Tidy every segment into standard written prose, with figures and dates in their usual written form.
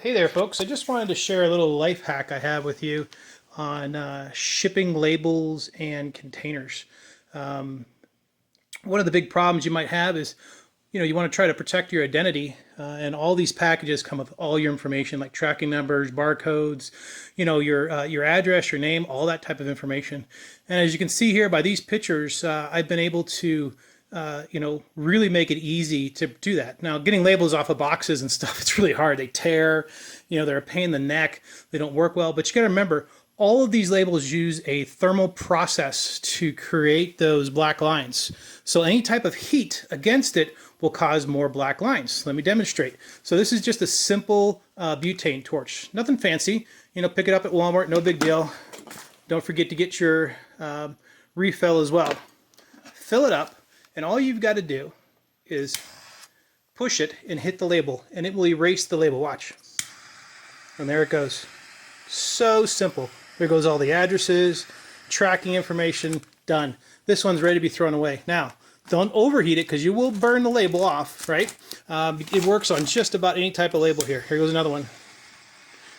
Hey there folks, I just wanted to share a little life hack I have with you on shipping labels and containers. One of the big problems you might have is, you want to try to protect your identity, and all these packages come with all your information like tracking numbers, barcodes, your address, your name, all that type of information. And as you can see here by these pictures, I've been able to really make it easy to do that. Now, getting labels off of boxes and stuff, it's really hard. They tear, they're a pain in the neck. They don't work well. But you got to remember, all of these labels use a thermal process to create those black lines. So any type of heat against it will cause more black lines. Let me demonstrate. So this is just a simple butane torch. Nothing fancy. Pick it up at Walmart, no big deal. Don't forget to get your refill as well. Fill it up. And all you've got to do is push it and hit the label, and it will erase the label. Watch. And there it goes. So simple. There goes all the addresses, tracking information, done. This one's ready to be thrown away. Now, don't overheat it because you will burn the label off, right? It works on just about any type of label here. Here goes another one.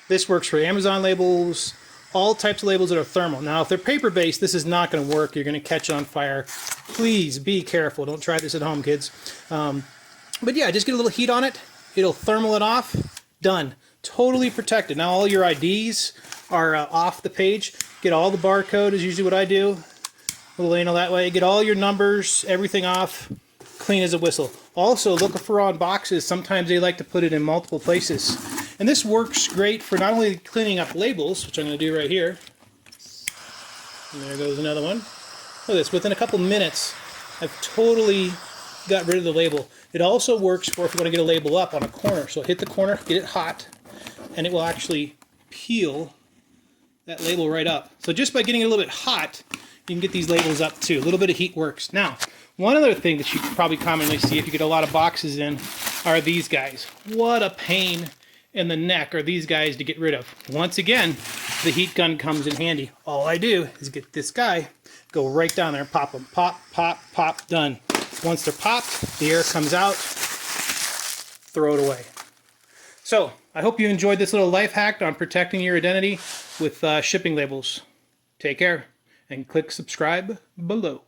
This works for Amazon labels, all types of labels that are thermal. Now, if they're paper-based, this is not going to work. You're going to catch on fire. Please be careful. Don't try this at home, kids. But yeah, just get a little heat on it. It'll thermal it off. Done. Totally protected. Now, all your IDs are off the page. Get all the barcode is usually what I do. A little anal that way. Get all your numbers, everything off. Clean as a whistle. Also, look for on boxes. Sometimes they like to put it in multiple places. And this works great for not only cleaning up labels, which I'm going to do right here. And there goes another one. Look at this. Within a couple minutes, I've totally got rid of the label. It also works for if you want to get a label up on a corner. So hit the corner, get it hot, and it will actually peel that label right up. So just by getting it a little bit hot, you can get these labels up too. A little bit of heat works. Now, one other thing that you probably commonly see if you get a lot of boxes in are these guys. What a pain in the neck are these guys to get rid of. Once again, the heat gun comes in handy. All I do is get this guy, go right down there and pop them. Pop, pop, pop, done. Once they're popped, the air comes out, throw it away. So, I hope you enjoyed this little life hack on protecting your identity with shipping labels. Take care, and click subscribe below.